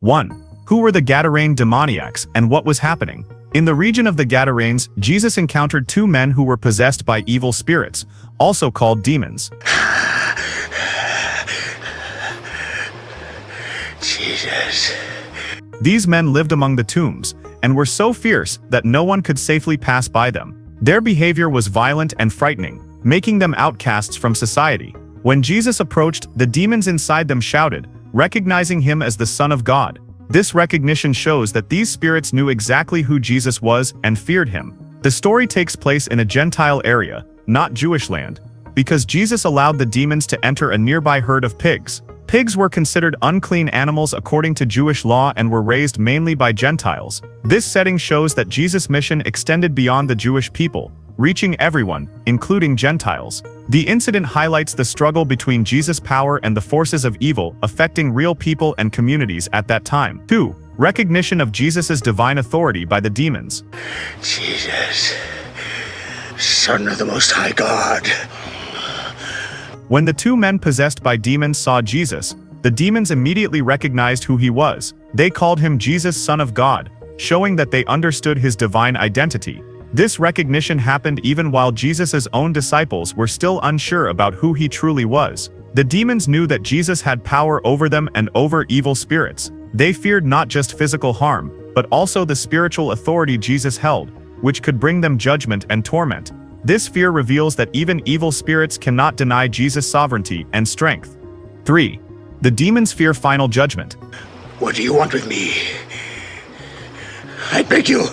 1. Who were the Gadarene demoniacs and what was happening? In the region of the Gadarenes, Jesus encountered two men who were possessed by evil spirits, also called demons. Jesus. These men lived among the tombs, and were so fierce that no one could safely pass by them. Their behavior was violent and frightening, making them outcasts from society. When Jesus approached, the demons inside them shouted, recognizing him as the Son of God. This recognition shows that these spirits knew exactly who Jesus was and feared him. The story takes place in a Gentile area, not Jewish land, because Jesus allowed the demons to enter a nearby herd of pigs. Pigs were considered unclean animals according to Jewish law and were raised mainly by Gentiles. This setting shows that Jesus' mission extended beyond the Jewish people, reaching everyone, including Gentiles. The incident highlights the struggle between Jesus' power and the forces of evil affecting real people and communities at that time. 2. Recognition of Jesus' divine authority by the demons. Jesus, Son of the Most High God. When the two men possessed by demons saw Jesus, the demons immediately recognized who he was. They called him Jesus, Son of God, showing that they understood his divine identity. This recognition happened even while Jesus' own disciples were still unsure about who he truly was. The demons knew that Jesus had power over them and over evil spirits. They feared not just physical harm, but also the spiritual authority Jesus held, which could bring them judgment and torment. This fear reveals that even evil spirits cannot deny Jesus' sovereignty and strength. 3. The demons fear final judgment. What do you want with me? I beg you,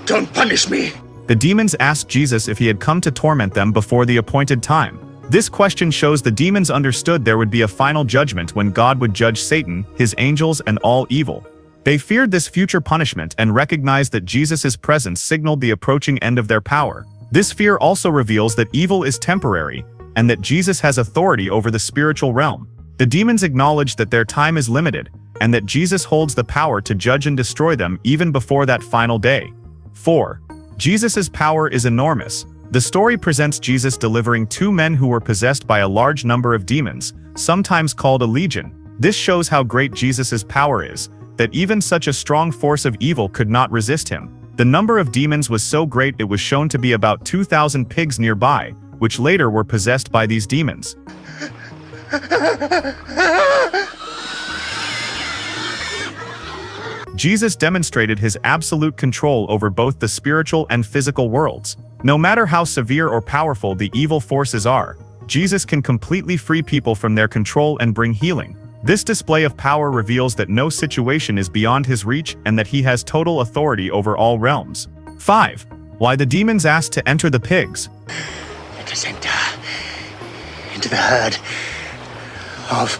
don't punish me. The demons asked Jesus if he had come to torment them before the appointed time. This question shows the demons understood there would be a final judgment when God would judge Satan, his angels, and all evil. They feared this future punishment and recognized that Jesus' presence signaled the approaching end of their power. This fear also reveals that evil is temporary, and that Jesus has authority over the spiritual realm. The demons acknowledge that their time is limited, and that Jesus holds the power to judge and destroy them even before that final day. 4. Jesus' power is enormous. The story presents Jesus delivering two men who were possessed by a large number of demons, sometimes called a legion. This shows how great Jesus' power is, that even such a strong force of evil could not resist him. The number of demons was so great it was shown to be about 2,000 pigs nearby, which later were possessed by these demons. Jesus demonstrated his absolute control over both the spiritual and physical worlds. No matter how severe or powerful the evil forces are, Jesus can completely free people from their control and bring healing. This display of power reveals that no situation is beyond his reach and that he has total authority over all realms. 5. Why the demons asked to enter the pigs. Let us enter into the herd of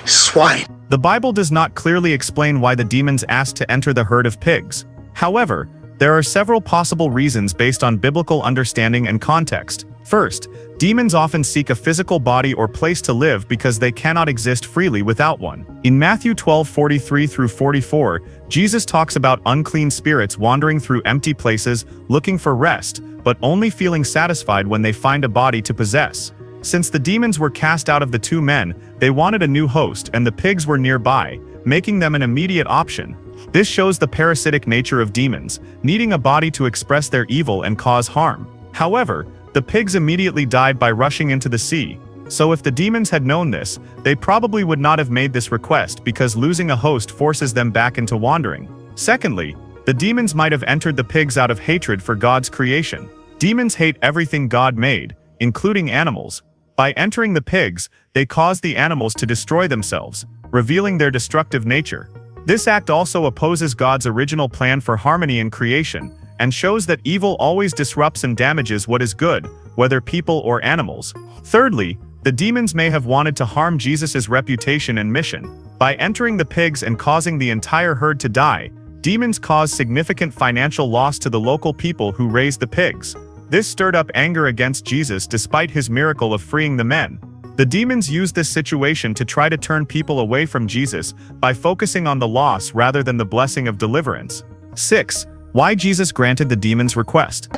swine. The Bible does not clearly explain why the demons asked to enter the herd of pigs. However, there are several possible reasons based on biblical understanding and context. First, demons often seek a physical body or place to live because they cannot exist freely without one. In Matthew 12:43-44, Jesus talks about unclean spirits wandering through empty places, looking for rest, but only feeling satisfied when they find a body to possess. Since the demons were cast out of the two men, they wanted a new host and the pigs were nearby, making them an immediate option. This shows the parasitic nature of demons, needing a body to express their evil and cause harm. However, the pigs immediately died by rushing into the sea. So if the demons had known this, they probably would not have made this request because losing a host forces them back into wandering. Secondly, the demons might have entered the pigs out of hatred for God's creation. Demons hate everything God made, including animals. By entering the pigs, they cause the animals to destroy themselves, revealing their destructive nature. This act also opposes God's original plan for harmony in creation, and shows that evil always disrupts and damages what is good, whether people or animals. Thirdly, the demons may have wanted to harm Jesus' reputation and mission. By entering the pigs and causing the entire herd to die, demons caused significant financial loss to the local people who raised the pigs. This stirred up anger against Jesus despite his miracle of freeing the men. The demons used this situation to try to turn people away from Jesus by focusing on the loss rather than the blessing of deliverance. 6. Why Jesus granted the demons' request.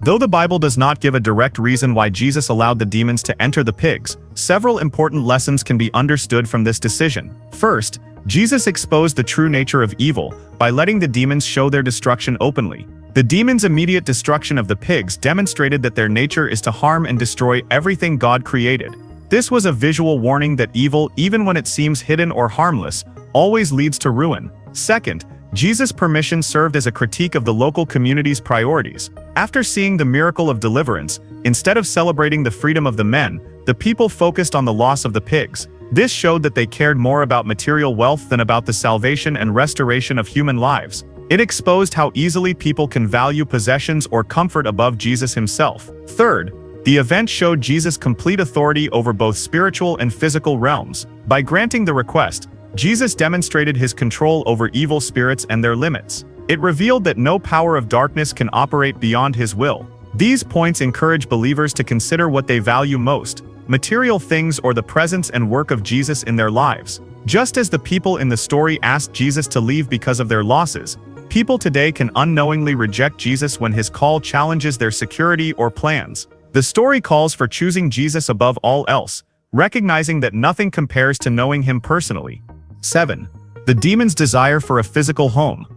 Though the Bible does not give a direct reason why Jesus allowed the demons to enter the pigs, several important lessons can be understood from this decision. First, Jesus exposed the true nature of evil by letting the demons show their destruction openly. The demons' immediate destruction of the pigs demonstrated that their nature is to harm and destroy everything God created. This was a visual warning that evil, even when it seems hidden or harmless, always leads to ruin. Second, Jesus' permission served as a critique of the local community's priorities. After seeing the miracle of deliverance, instead of celebrating the freedom of the men, the people focused on the loss of the pigs. This showed that they cared more about material wealth than about the salvation and restoration of human lives. It exposed how easily people can value possessions or comfort above Jesus himself. Third, the event showed Jesus' complete authority over both spiritual and physical realms. By granting the request, Jesus demonstrated his control over evil spirits and their limits. It revealed that no power of darkness can operate beyond his will. These points encourage believers to consider what they value most: material things or the presence and work of Jesus in their lives. Just as the people in the story asked Jesus to leave because of their losses, people today can unknowingly reject Jesus when his call challenges their security or plans. The story calls for choosing Jesus above all else, recognizing that nothing compares to knowing him personally. 7. The demon's desire for a physical home.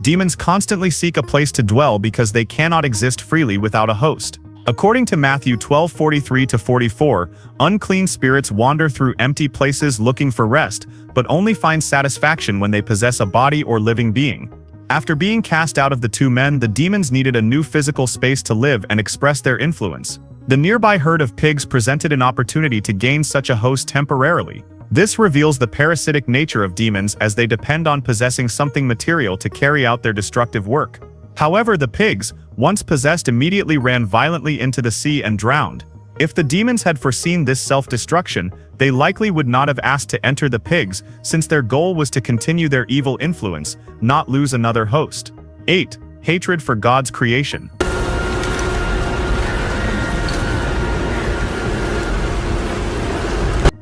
Demons constantly seek a place to dwell because they cannot exist freely without a host. According to Matthew 12:43-44, unclean spirits wander through empty places looking for rest, but only find satisfaction when they possess a body or living being. After being cast out of the two men, the demons needed a new physical space to live and express their influence. The nearby herd of pigs presented an opportunity to gain such a host temporarily. This reveals the parasitic nature of demons, as they depend on possessing something material to carry out their destructive work. However, the pigs, once possessed, immediately ran violently into the sea and drowned. If the demons had foreseen this self-destruction, they likely would not have asked to enter the pigs, since their goal was to continue their evil influence, not lose another host. 8. Hatred for God's creation.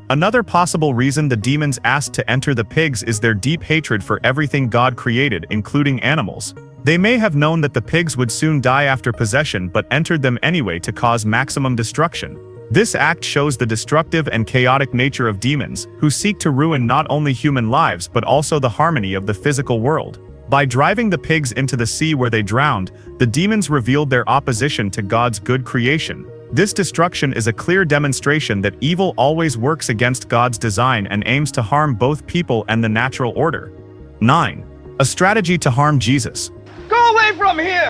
Another possible reason the demons asked to enter the pigs is their deep hatred for everything God created, including animals. They may have known that the pigs would soon die after possession, but entered them anyway to cause maximum destruction. This act shows the destructive and chaotic nature of demons, who seek to ruin not only human lives but also the harmony of the physical world. By driving the pigs into the sea where they drowned, the demons revealed their opposition to God's good creation. This destruction is a clear demonstration that evil always works against God's design and aims to harm both people and the natural order. 9. A strategy to harm Jesus. Go away from here!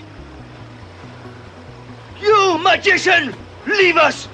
You magician! Leave us!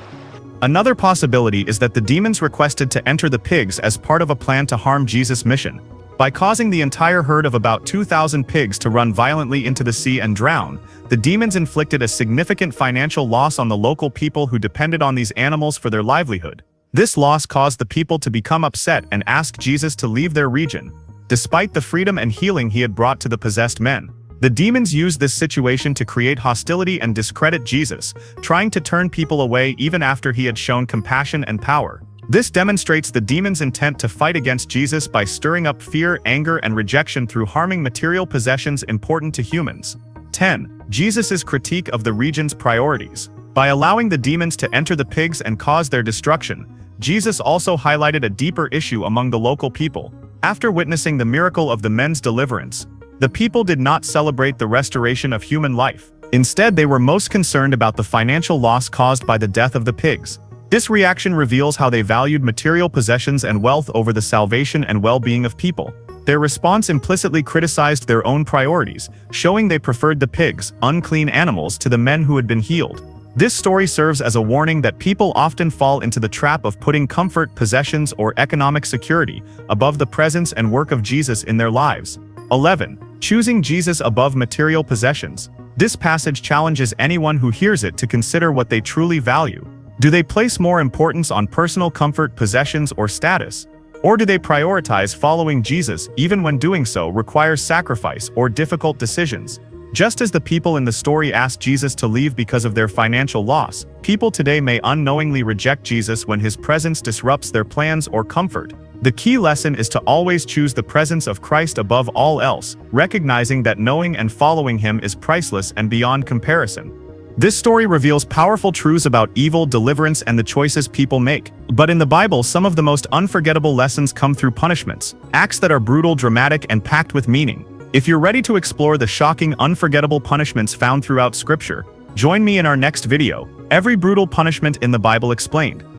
Another possibility is that the demons requested to enter the pigs as part of a plan to harm Jesus' mission. By causing the entire herd of about 2,000 pigs to run violently into the sea and drown, the demons inflicted a significant financial loss on the local people who depended on these animals for their livelihood. This loss caused the people to become upset and ask Jesus to leave their region, despite the freedom and healing he had brought to the possessed men. The demons used this situation to create hostility and discredit Jesus, trying to turn people away even after he had shown compassion and power. This demonstrates the demons' intent to fight against Jesus by stirring up fear, anger, and rejection through harming material possessions important to humans. 10. Jesus' critique of the region's priorities. By allowing the demons to enter the pigs and cause their destruction, Jesus also highlighted a deeper issue among the local people. After witnessing the miracle of the men's deliverance, the people did not celebrate the restoration of human life. Instead, they were most concerned about the financial loss caused by the death of the pigs. This reaction reveals how they valued material possessions and wealth over the salvation and well-being of people. Their response implicitly criticized their own priorities, showing they preferred the pigs, unclean animals, to the men who had been healed. This story serves as a warning that people often fall into the trap of putting comfort, possessions, or economic security above the presence and work of Jesus in their lives. 11. Choosing Jesus above material possessions. This passage challenges anyone who hears it to consider what they truly value. Do they place more importance on personal comfort, possessions, or status? Or do they prioritize following Jesus even when doing so requires sacrifice or difficult decisions? Just as the people in the story asked Jesus to leave because of their financial loss, people today may unknowingly reject Jesus when his presence disrupts their plans or comfort. The key lesson is to always choose the presence of Christ above all else, recognizing that knowing and following him is priceless and beyond comparison. This story reveals powerful truths about evil, deliverance, and the choices people make. But in the Bible, some of the most unforgettable lessons come through punishments, acts that are brutal, dramatic, and packed with meaning. If you're ready to explore the shocking, unforgettable punishments found throughout Scripture, join me in our next video, Every Brutal Punishment in the Bible Explained.